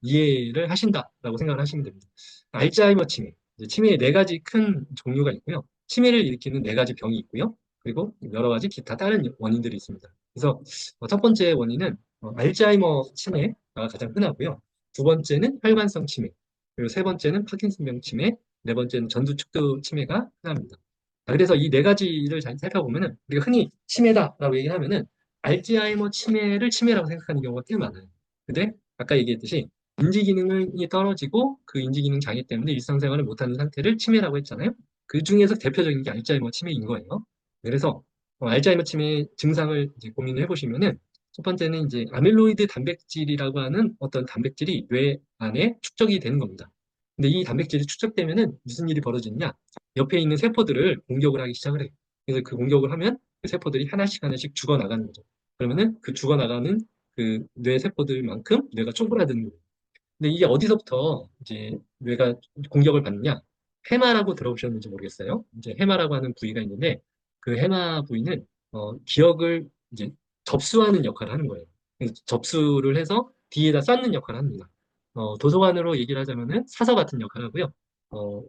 이해를 하신다라고 생각을 하시면 됩니다. 알츠하이머 치매, 이제 치매의 네 가지 큰 종류가 있고요. 치매를 일으키는 네 가지 병이 있고요. 그리고 여러 가지 기타 다른 원인들이 있습니다. 그래서 첫 번째 원인은 알츠하이머 치매가 가장 흔하고요. 두 번째는 혈관성 치매, 그리고 세 번째는 파킨슨병 치매, 네 번째는 전두축두 치매가 흔합니다. 그래서 이 네 가지를 잘 살펴보면은 우리가 흔히 치매다라고 얘기하면은 알츠하이머 치매를 치매라고 생각하는 경우가 꽤 많아요. 근데 아까 얘기했듯이 인지 기능이 떨어지고 그 인지 기능 장애 때문에 일상생활을 못하는 상태를 치매라고 했잖아요. 그 중에서 대표적인 게 알츠하이머 치매인 거예요. 그래서 알츠하이머 치매 증상을 이제 고민을 해보시면은 첫 번째는 이제 아밀로이드 단백질이라고 하는 어떤 단백질이 뇌 안에 축적이 되는 겁니다. 근데 이 단백질이 축적되면은 무슨 일이 벌어지느냐? 옆에 있는 세포들을 공격을 하기 시작을 해요. 그래서 그 공격을 하면 그 세포들이 하나씩 하나씩 죽어나가는 거죠. 그러면은 그 죽어나가는 그 뇌 세포들만큼 뇌가 쪼그라드는 거예요. 근데 이게 어디서부터 이제 뇌가 공격을 받느냐? 해마라고 들어보셨는지 모르겠어요. 이제 해마라고 하는 부위가 있는데 그 해마 부위는 기억을 이제 접수하는 역할을 하는 거예요. 그래서 접수를 해서 뒤에다 쌓는 역할을 합니다. 도서관으로 얘기를 하자면은 사서 같은 역할을 하고요.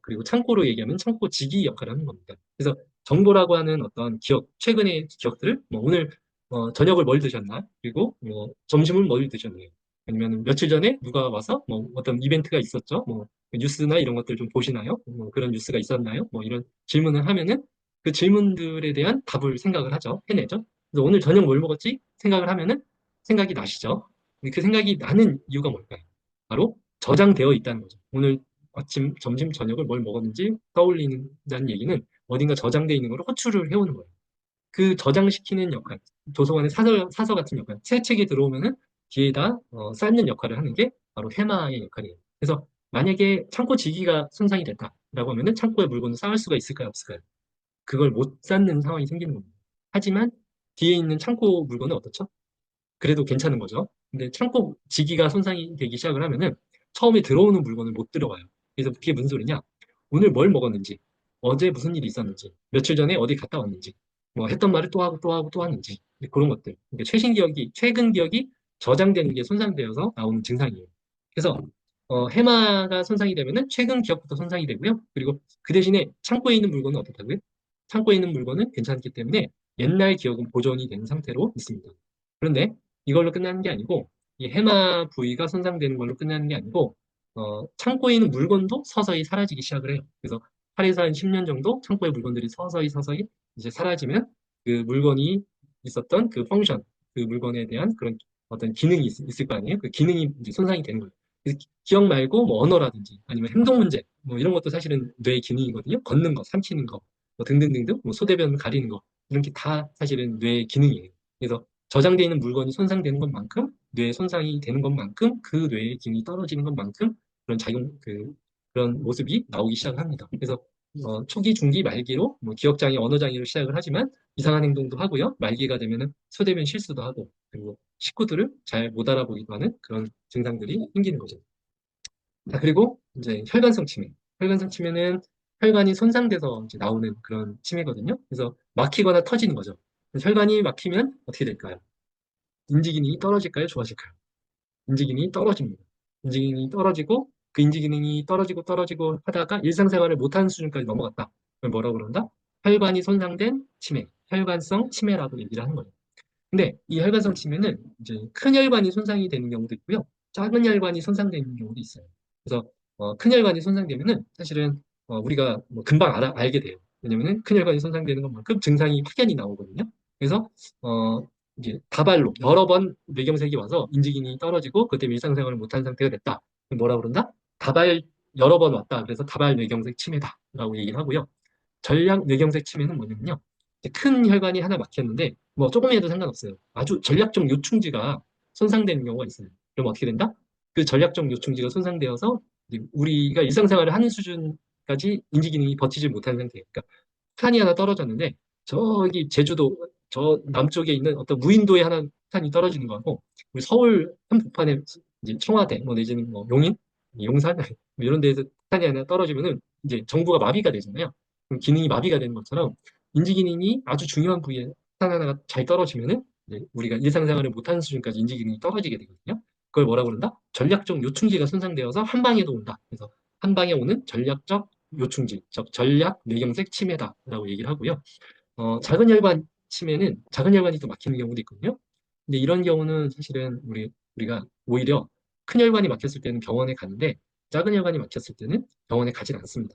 그리고 창고로 얘기하면 창고 지기 역할을 하는 겁니다. 그래서 정보라고 하는 어떤 기억, 최근의 기억들을 뭐 오늘 저녁을 뭘 드셨나? 그리고 뭐 점심을 뭘 드셨나요? 아니면 며칠 전에 누가 와서 뭐 어떤 이벤트가 있었죠? 뭐 뉴스나 이런 것들 좀 보시나요? 뭐 그런 뉴스가 있었나요? 뭐 이런 질문을 하면은 그 질문들에 대한 답을 생각을 하죠. 해내죠. 그래서 오늘 저녁 뭘 먹었지? 생각을 하면은 생각이 나시죠? 근데 그 생각이 나는 이유가 뭘까요? 바로 저장되어 있다는 거죠. 오늘 아침, 점심, 저녁을 뭘 먹었는지 떠올리는 얘기는 어딘가 저장되어 있는 걸 호출을 해오는 거예요. 그 저장시키는 역할, 도서관의 사서 같은 역할, 새 책이 들어오면은 뒤에다 쌓는 역할을 하는 게 바로 해마의 역할이에요. 그래서 만약에 창고 지기가 손상이 됐다라고 하면은 창고에 물건을 쌓을 수가 있을까요, 없을까요? 그걸 못 쌓는 상황이 생기는 겁니다. 하지만 뒤에 있는 창고 물건은 어떻죠? 그래도 괜찮은 거죠. 근데 창고 지기가 손상이 되기 시작을 하면은 처음에 들어오는 물건을 못 들어가요. 그래서 그게 무슨 소리냐? 오늘 뭘 먹었는지, 어제 무슨 일이 있었는지, 며칠 전에 어디 갔다 왔는지, 뭐 했던 말을 또 하고 또 하고 또 하는지 그런 것들. 그러니까 최근 기억이 저장되는 게 손상되어서 나오는 증상이에요. 그래서 해마가 손상이 되면은 최근 기억부터 손상이 되고요. 그리고 그 대신에 창고에 있는 물건은 어떻다고요? 창고에 있는 물건은 괜찮기 때문에 옛날 기억은 보존이 된 상태로 있습니다. 그런데 이걸로 끝나는 게 아니고 이 해마 부위가 손상되는 걸로 끝나는 게 아니고 창고에 있는 물건도 서서히 사라지기 시작을 해요. 그래서 8에서 한 10년 정도 창고의 물건들이 서서히 이제 사라지면 그 물건이 있었던 그 펑션, 그 물건에 대한 그런 어떤 기능이 있을 거 아니에요? 그 기능이 이제 손상이 되는 거예요. 그래서 기억 말고 뭐 언어라든지 아니면 행동 문제 뭐 이런 것도 사실은 뇌의 기능이거든요. 걷는 거, 삼키는 거, 뭐 등등등등, 뭐 소대변 가리는 거 이런 게 다 사실은 뇌의 기능이에요. 그래서 저장되어 있는 물건이 손상되는 것만큼 뇌 손상이 되는 것만큼 그 뇌의 기능이 떨어지는 것만큼 그런 그런 모습이 나오기 시작합니다. 그래서 초기, 중기, 말기로 뭐 기억장애, 언어장애로 시작을 하지만 이상한 행동도 하고요. 말기가 되면은 소대변 실수도 하고 그리고 식구들을 잘 못 알아보기도 하는 그런 증상들이 생기는 거죠. 자, 그리고 이제 혈관성 치매. 혈관성 치매는 혈관이 손상돼서 이제 나오는 그런 치매거든요. 그래서 막히거나 터지는 거죠. 그래서 혈관이 막히면 어떻게 될까요? 인지 기능이 떨어질까요? 좋아질까요? 인지 기능이 떨어집니다. 인지 기능이 떨어지고 그 인지 기능이 떨어지고 하다가 일상생활을 못하는 수준까지 넘어갔다. 그걸 뭐라고 그런다? 혈관이 손상된 치매, 혈관성 치매라고 얘기를 하는 거예요. 근데 이 혈관성 치매는 이제 큰 혈관이 손상이 되는 경우도 있고요. 작은 혈관이 손상되는 경우도 있어요. 그래서 큰 혈관이 손상되면은 사실은 우리가 뭐 금방 알게 돼요. 왜냐면은 큰 혈관이 손상되는 것만큼 증상이 확연히 나오거든요. 그래서 이제 다발로 여러 번 뇌경색이 와서 인지기능이 떨어지고 그때 일상생활을 못하는 상태가 됐다. 그럼 뭐라 그런다? 다발 여러 번 왔다. 그래서 다발 뇌경색 치매다라고 얘기를 하고요. 전략 뇌경색 치매는 뭐냐면요. 큰 혈관이 하나 막혔는데 뭐 조금이라도 상관없어요. 아주 전략적 요충지가 손상되는 경우가 있어요. 그럼 어떻게 된다? 그 전략적 요충지가 손상되어서 우리가 일상생활을 하는 수준까지 인지 기능이 버티지 못하는 상태예요. 그러니까 탄이 하나 떨어졌는데 저기 제주도 저 남쪽에 있는 어떤 무인도에 하나 탄이 떨어지는 거고 우리 서울 한복판에 이제 청와대 뭐 내지는 뭐 용인, 용산 뭐 이런 데에서 탄이 하나 떨어지면은 이제 정부가 마비가 되잖아요. 그럼 기능이 마비가 되는 것처럼 인지 기능이 아주 중요한 부위에 탄 하나가 잘 떨어지면은 이제 우리가 일상생활을 못하는 수준까지 인지 기능이 떨어지게 되거든요. 그걸 뭐라고 그런다? 전략적 요충지가 손상되어서 한 방에도 온다. 그래서 한 방에 오는 전략적 요충지, 즉 전략 뇌경색 치매다라고 얘기를 하고요. 작은 혈관 치매는 작은 혈관이 또 막히는 경우도 있거든요. 근데 이런 경우는 사실은 우리가 오히려 큰 혈관이 막혔을 때는 병원에 가는데 작은 혈관이 막혔을 때는 병원에 가진 않습니다.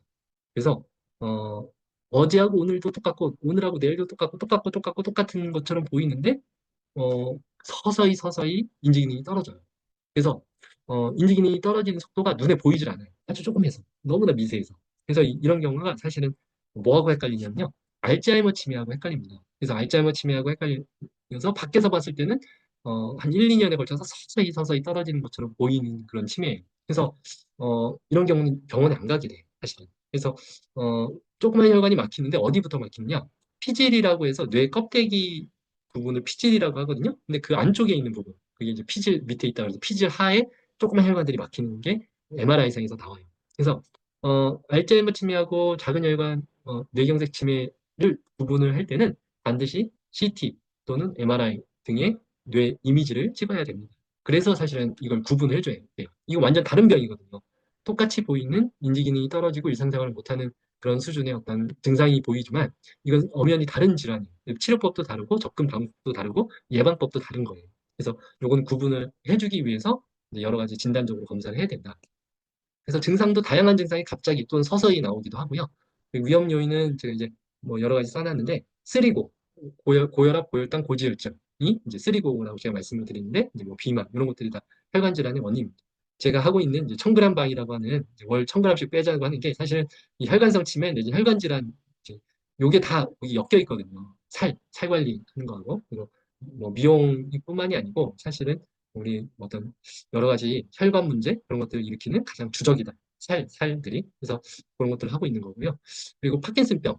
그래서 어, 어제하고 오늘도 똑같고 오늘하고 내일도 똑같고 똑같은 것처럼 보이는데 서서히 서서히 인지 기능이 떨어져요. 그래서 인지 기능이 떨어지는 속도가 눈에 보이질 않아요. 아주 조금해서 너무나 미세해서. 그래서 런 경우가 사실은 뭐하고 헷갈리냐면요. 알츠하이머 치매하고 헷갈립니다. 그래서 알츠하이머 치매하고 헷갈려서 밖에서 봤을 때는 한 1, 2년에 걸쳐서 서서히 서서히 떨어지는 것처럼 보이는 그런 치매예요. 그래서 이런 경우는 병원에 안 가게 돼요. 사실은. 그래서 조그만 혈관이 막히는데 어디부터 막히느냐? 피질이라고 해서 뇌 껍데기 부분을 피질이라고 하거든요. 근데 그 안쪽에 있는 부분, 그게 이제 피질 밑에 있다 그래서 피질 하에 조그만 혈관들이 막히는 게 MRI상에서 나와요. 그래서 알츠하이머 치매하고 작은 혈관 뇌경색 치매를 구분을 할 때는 반드시 CT 또는 MRI 등의 뇌 이미지를 찍어야 됩니다. 그래서 사실은 이걸 구분을 해줘야 돼요. 이거 완전 다른 병이거든요. 똑같이 보이는 인지 기능이 떨어지고 일상생활을 못하는 그런 수준의 어떤 증상이 보이지만 이건 엄연히 다른 질환이에요. 치료법도 다르고 접근 방법도 다르고 예방법도 다른 거예요. 그래서 요건 구분을 해주기 위해서 여러 가지 진단적으로 검사를 해야 된다. 그래서 증상도 다양한 증상이 갑자기 또는 서서히 나오기도 하고요. 위험 요인은 제가 이제 뭐 여러 가지 써놨는데 쓰리고 고혈압, 고혈당, 고지혈증이 이제 쓰리고라고 제가 말씀을 드리는데 이제 뭐 비만 이런 것들이 다 혈관 질환의 원인입니다. 제가 하고 있는 이제 1000g 방이라고 하는 월 1000g씩 빼자고 하는 게 사실은 이 혈관성 치매 내지 혈관 질환 요게 다 여기 엮여 있거든요. 살 관리하는 거하고 그리고 뭐 미용뿐만이 아니고 사실은 우리 어떤 여러 가지 혈관 문제 그런 것들을 일으키는 가장 주적이다. 살들이. 그래서 그런 것들을 하고 있는 거고요. 그리고 파킨슨병.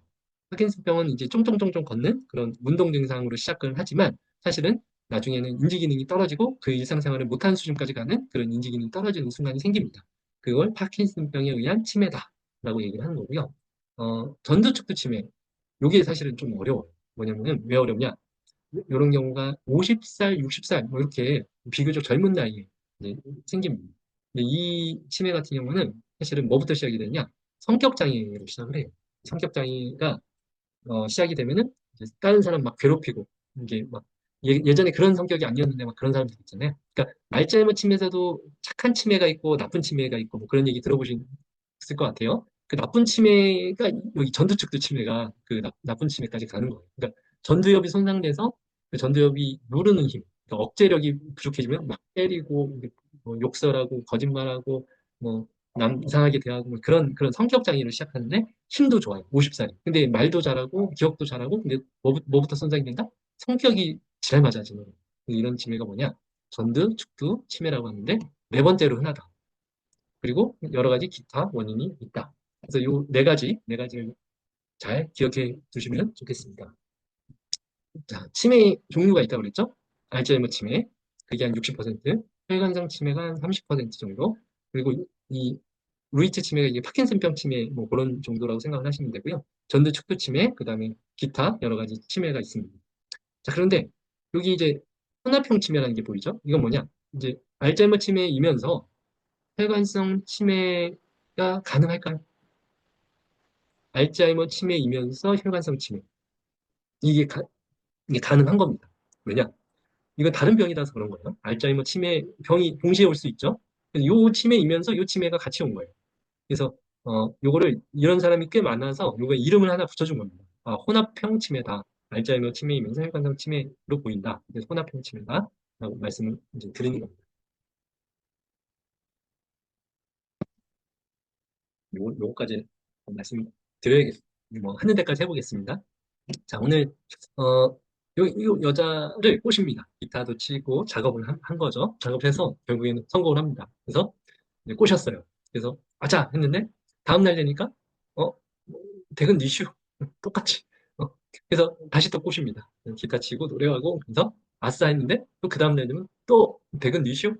파킨슨병은 이제 쫑쫑쫑쫑 걷는 그런 운동 증상으로 시작을 하지만 사실은 나중에는 인지 기능이 떨어지고 그 일상생활을 못하는 수준까지 가는 그런 인지 기능이 떨어지는 순간이 생깁니다. 그걸 파킨슨병에 의한 치매다라고 얘기를 하는 거고요. 전두축두 치매. 요게 사실은 좀 어려워요. 뭐냐면은 왜 어렵냐? 이런 경우가 50살, 60살 뭐 이렇게 비교적 젊은 나이에 이제 생깁니다. 근데 이 치매 같은 경우는 사실은 뭐부터 시작이 되냐? 성격 장애로 시작을 해요. 성격 장애가 시작이 되면은 이제 다른 사람 막 괴롭히고 이게 막 예전에 그런 성격이 아니었는데 막 그런 사람들 있잖아요. 그러니까 알츠하이머 치매에서도 착한 치매가 있고 나쁜 치매가 있고 뭐 그런 얘기 들어보셨을 것 같아요. 그 나쁜 치매가 여기 전두축두 치매가 그 나쁜 치매까지 가는 거예요. 그러니까 전두엽이 손상돼서 그 전두엽이 누르는 힘, 그러니까 억제력이 부족해지면 막 때리고 뭐 욕설하고 거짓말하고 뭐 남 이상하게 대하고 뭐 그런 성격 장애를 시작하는데 힘도 좋아요. 50살이. 근데 말도 잘하고 기억도 잘하고 근데 뭐부터 손상이 된다? 성격이 지랄 맞아지는 거예요. 이런 치매가 뭐냐? 전두, 축두, 치매라고 하는데 네 번째로 흔하다. 그리고 여러 가지 기타 원인이 있다. 그래서 요 네 가지를 잘 기억해 두시면 좋겠습니다. 자, 치매 종류가 있다고 그랬죠? 알츠하이머 치매, 그게 한 60%, 혈관성 치매가 한 30% 정도, 그리고 이 루이츠 치매가 이게 파킨슨병 치매 뭐 그런 정도라고 생각을 하시면 되고요. 전두 축두 치매, 그 다음에 기타 여러 가지 치매가 있습니다. 자, 그런데 여기 이제 혼합형 치매라는 게 보이죠? 이건 뭐냐? 이제 알츠하이머 치매이면서 혈관성 치매가 가능할까요? 알츠하이머 치매이면서 혈관성 치매. 이게, 이게 가능한 겁니다. 왜냐? 이건 다른 병이라서 그런 거예요. 알츠하이머 치매 병이 동시에 올 수 있죠. 요 치매이면서 요 치매가 같이 온 거예요. 그래서 요거를 이런 사람이 꽤 많아서 요거 이름을 하나 붙여준 겁니다. 아, 혼합형 치매다. 알츠하이머 치매이면서 혈관성 치매로 보인다. 그래서 혼합형 치매다라고 말씀을 이제 드리는 겁니다. 요거까지 말씀 드려야겠, 뭐 하는 데까지 해보겠습니다. 자, 오늘 어, 요 여자를 꼬십니다. 기타도 치고 작업을 한 거죠. 작업해서 결국에는 성공을 합니다. 그래서 이제 꼬셨어요. 그래서 아자 했는데 다음 날 되니까 어 대근 니슈 똑같이 그래서 다시 또 꼬십니다. 기타 치고 노래하고 그래서 아싸 했는데 또 그 다음 날 되면 또 대근 니슈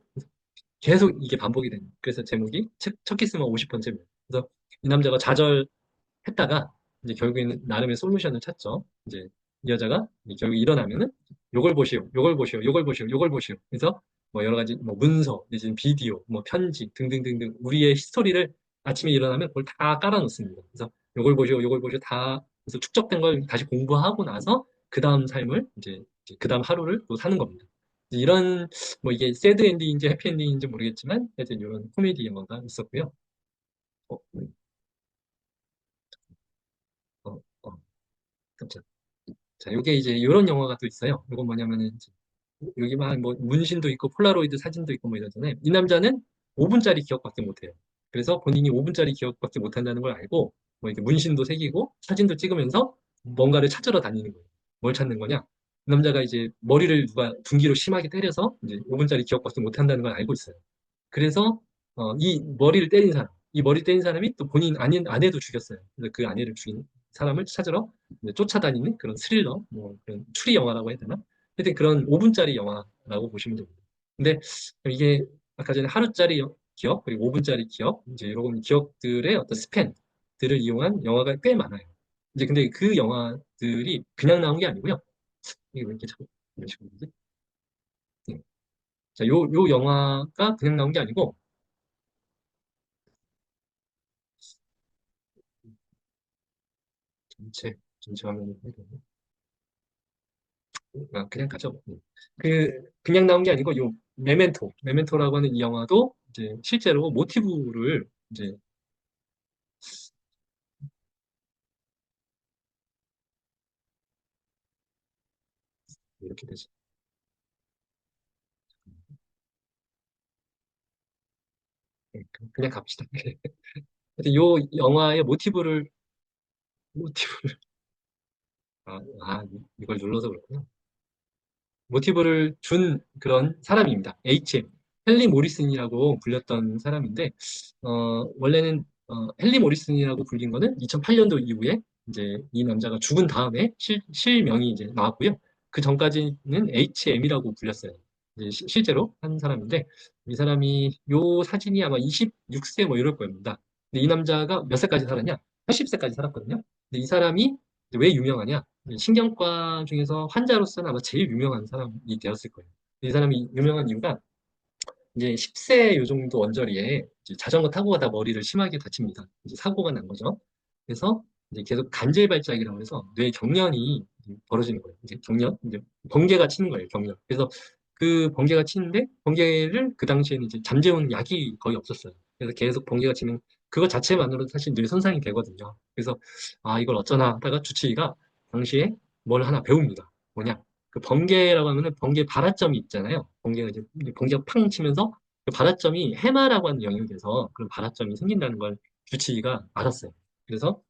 계속 이게 반복이 됩니다. 그래서 제목이 첫 키스만 50번째입니다. 그래서 이 남자가 좌절했다가 이제 결국에는 나름의 솔루션을 찾죠. 이제 이 여자가 이제 결국 일어나면은 요걸 보시오, 요걸 보시오, 요걸 보시오, 요걸 보시오. 그래서 뭐 여러 가지 뭐 문서, 내지는 비디오, 뭐 편지 등등등등 우리의 히스토리를 아침에 일어나면 그걸 다 깔아놓습니다. 그래서 요걸 보시오 다 그래서 축적된 걸 다시 공부하고 나서 그 다음 삶을 이제 그 다음 하루를 또 사는 겁니다. 이런 뭐 이게 새드 엔딩인지 해피 엔딩인지 모르겠지만 하여튼 이런 코미디 영화가 있었고요. 어, 어, 어, 깜짝. 자, 요게 이제 이런 영화가 또 있어요. 이건 뭐냐면은 여기 막 뭐 문신도 있고 폴라로이드 사진도 있고 뭐 이러잖아요. 이 남자는 5분짜리 기억밖에 못해요. 그래서 본인이 5분짜리 기억밖에 못한다는 걸 알고 뭐 이렇게 문신도 새기고 사진도 찍으면서 뭔가를 찾으러 다니는 거예요. 뭘 찾는 거냐? 이 남자가 이제 머리를 누가 둔기로 심하게 때려서 이제 5분짜리 기억밖에 못한다는 걸 알고 있어요. 그래서 이 머리를 때린 사람, 이 머리 때린 사람이 또 본인 아내도 죽였어요. 그래서 그 아내를 죽인 사람을 찾으러 이제 쫓아다니는 그런 스릴러, 뭐 그런 추리 영화라고 해야 되나? 하여튼 그런 5분짜리 영화라고 보시면 됩니다. 근데 이게 아까 전에 하루짜리 기억, 그리고 5분짜리 기억, 이제 이런 기억들의 어떤 스팬들을 이용한 영화가 꽤 많아요. 이제 근데 그 영화들이 그냥 나온 게 아니고요. 이게 왜 이렇게 자꾸 이런 식으로 되지? 네. 자, 요 영화가 그냥 나온 게 아니고 전체 화면을 해야 되나? 아, 그냥 가죠. 그냥 나온 게 아니고, 메멘토라고 하는 이 영화도 이제 실제로 모티브를 이제 이렇게 되죠. 그냥 갑시다. 하여튼 요 영화의 모티브를, 이걸 눌러서 그렇구나. 모티브를 준 그런 사람입니다. HM. 헨리 모리슨이라고 불렸던 사람인데, 원래는, 헨리 모리슨이라고 불린 거는 2008년도 이후에 이제 이 남자가 죽은 다음에 실명이 이제 나왔고요. 그 전까지는 HM이라고 불렸어요. 이제 실제로 한 사람인데, 이 사람이, 요 사진이 아마 26세 뭐 이럴 겁니다. 근데 이 남자가 몇 세까지 살았냐? 80세까지 살았거든요. 근데 이 사람이 왜 유명하냐? 신경과 중에서 환자로서는 아마 제일 유명한 사람이 되었을 거예요. 이 사람이 유명한 이유가 이제 10세 요 정도 언저리에 이제 자전거 타고 가다 머리를 심하게 다칩니다. 이제 사고가 난 거죠. 그래서 이제 계속 간질 발작이라고 해서 뇌 경련이 벌어지는 거예요. 이제 경련, 이제 번개가 치는 거예요, 경련. 그래서 그 번개가 치는데 번개를 그 당시에는 이제 잠재우는 약이 거의 없었어요. 그래서 계속 번개가 치면 그거 자체만으로도 사실 뇌 손상이 되거든요. 그래서 이걸 어쩌나 하다가 주치의가 당시에 뭘 하나 배웁니다. 뭐냐? 그 번개라고 하면은 번개 발화점이 있잖아요. 번개가 팡 치면서 그 발화점이 해마라고 하는 영역에서 그런 발화점이 생긴다는 걸 주치의가 알았어요. 그래서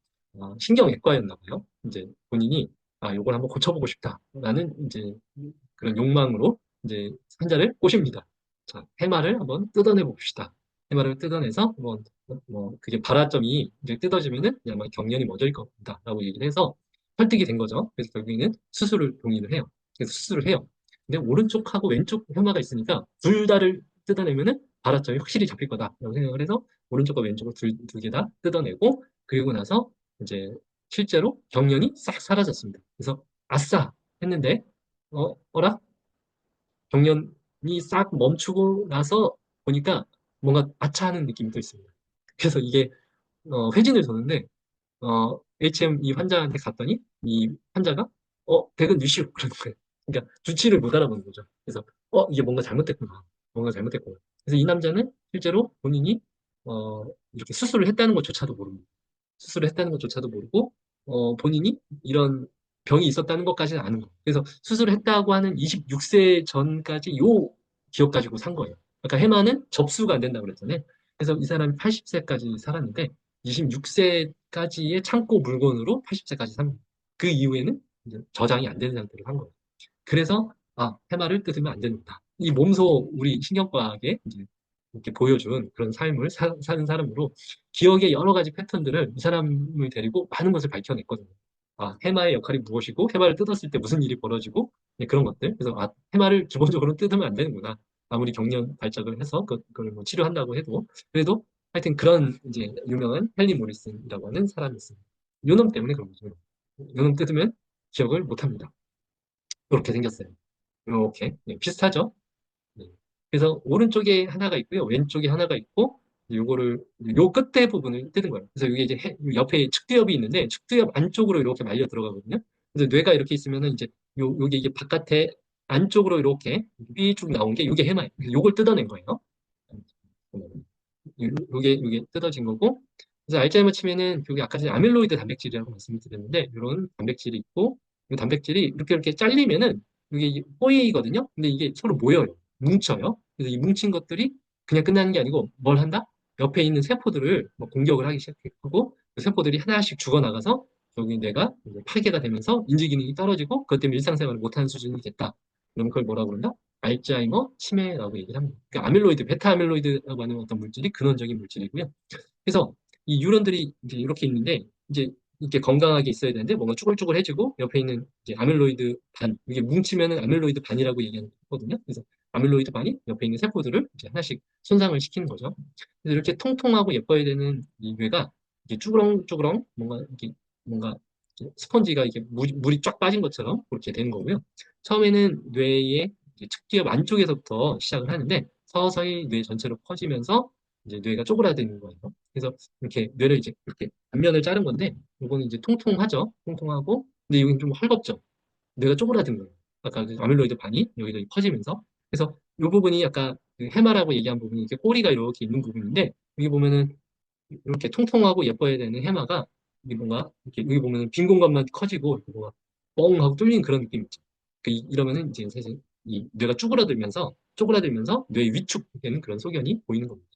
신경외과였나 봐요. 이제 본인이 요걸 한번 고쳐보고 싶다라는 이제 그런 욕망으로 이제 환자를 꼬십니다. 자, 해마를 한번 뜯어내 봅시다. 해마를 뜯어내서 그게 발화점이 이제 뜯어지면은 아마 경련이 멎을 겁니다라고 얘기를 해서 설득이 된 거죠. 그래서 결국에는 수술을 동의를 해요. 그래서 수술을 해요. 근데 오른쪽하고 왼쪽 혐오가 있으니까 둘 다를 뜯어내면은 발화점이 확실히 잡힐 거다라고 생각을 해서 오른쪽과 왼쪽을 두 개 다 뜯어내고 그리고 나서 이제 실제로 경련이 싹 사라졌습니다. 그래서 아싸 했는데 어라? 경련이 싹 멈추고 나서 보니까 뭔가 아차하는 느낌이 또 있습니다. 그래서 이게 회진을 줬는데 HM 이 환자한테 갔더니 이 환자가 백은 뉴시오 그러는 거예요. 그러니까 주치를 못 알아보는 거죠. 그래서 이게 뭔가 잘못됐구나. 뭔가 잘못됐구나. 그래서 이 남자는 실제로 본인이 이렇게 수술을 했다는 것조차도 모릅니다. 수술을 했다는 것조차도 모르고 본인이 이런 병이 있었다는 것까지는 아는 거예요. 그래서 수술을 했다고 하는 26세 전까지 요 기억 가지고 산 거예요. 그러니까 해마는 접수가 안 된다고 그랬잖아요. 그래서 이 사람이 80세까지 살았는데 26세까지의 창고 물건으로 80세까지 삽니다. 그 이후에는 이제 저장이 안 되는 상태로 한 거예요. 그래서 해마를 뜯으면 안 된다. 이 몸소 우리 신경과학에 이제 이렇게 보여준 그런 삶을 사는 사람으로 기억의 여러 가지 패턴들을 이 사람을 데리고 많은 것을 밝혀냈거든요. 해마의 역할이 무엇이고 해마를 뜯었을 때 무슨 일이 벌어지고 그런 것들. 그래서 해마를 기본적으로 뜯으면 안 되는구나. 아무리 경련 발작을 해서 그걸 뭐 치료한다고 해도 그래도 하여튼 그런 이제 유명한 헨리 모리슨이라고 하는 사람이 있습니다. 요놈 때문에 그런 거죠. 요놈 뜯으면 기억을 못 합니다. 이렇게 생겼어요. 이렇게 비슷하죠? 네. 그래서 오른쪽에 하나가 있고요. 왼쪽에 하나가 있고, 요거를, 요 끝에 부분을 뜯은 거예요. 그래서 이게 이제 옆에 측두엽이 있는데, 측두엽 안쪽으로 이렇게 말려 들어가거든요. 그래서 뇌가 이렇게 있으면은 이제, 요게 이게 바깥에 안쪽으로 이렇게 삐쭉 나온 게 요게 해마예요. 그래서 요걸 뜯어낸 거예요. 요게 뜯어진 거고, 그래서 알츠하이머 치매는 여기 아까 전에 아밀로이드 단백질이라고 말씀을 드렸는데, 이런 단백질이 있고, 이 단백질이 이렇게 잘리면은 이게 꼬이거든요. 근데 이게 서로 모여요. 뭉쳐요. 그래서 이 뭉친 것들이 그냥 끝나는 게 아니고 뭘 한다? 옆에 있는 세포들을 뭐 공격을 하기 시작하고, 그 세포들이 하나씩 죽어나가서 여기 뇌가 이제 파괴가 되면서 인지 기능이 떨어지고, 그것 때문에 일상생활을 못하는 수준이 됐다. 그러면 그걸 뭐라고 그런다? 알츠하이머 치매라고 얘기를 합니다. 그러니까 아밀로이드, 베타 아밀로이드라고 하는 어떤 물질이 근원적인 물질이고요. 그래서 이 뉴런들이 이제 이렇게 있는데 이제 이렇게 건강하게 있어야 되는데 뭔가 쭈글쭈글해지고 옆에 있는 이제 아밀로이드 반 이게 뭉치면은 아밀로이드 반이라고 얘기하는 거거든요. 그래서 아밀로이드 반이 옆에 있는 세포들을 이제 하나씩 손상을 시키는 거죠. 그래서 이렇게 통통하고 예뻐야 되는 이 뇌가 이게 쭈그렁쭈그렁 뭔가 이렇게 스펀지가 이게 물이 쫙 빠진 것처럼 그렇게 되는 거고요. 처음에는 뇌의 이제 측두엽 안쪽에서부터 시작을 하는데 서서히 뇌 전체로 퍼지면서 이제 뇌가 쪼그라드는 거예요. 그래서 이렇게 뇌를 이제 이렇게 앞면을 자른 건데 이거는 이제 통통하죠. 통통하고 근데 여기 좀 헐겁죠. 뇌가 쪼그라든 거예요. 아까 그 아밀로이드 반이 여기도 퍼지면서 그래서 이 부분이 아까 그 해마라고 얘기한 부분이 이렇게 꼬리가 이렇게 있는 부분인데 여기 보면은 이렇게 통통하고 예뻐야 되는 해마가 이게 뭔가 이렇게 여기 보면은 빈 공간만 커지고 이렇게 뭔가 뻥 하고 뚫리는 그런 느낌 있죠. 이러면은 이제 사실 이 뇌가 쪼그라들면서 뇌 위축되는 그런 소견이 보이는 겁니다.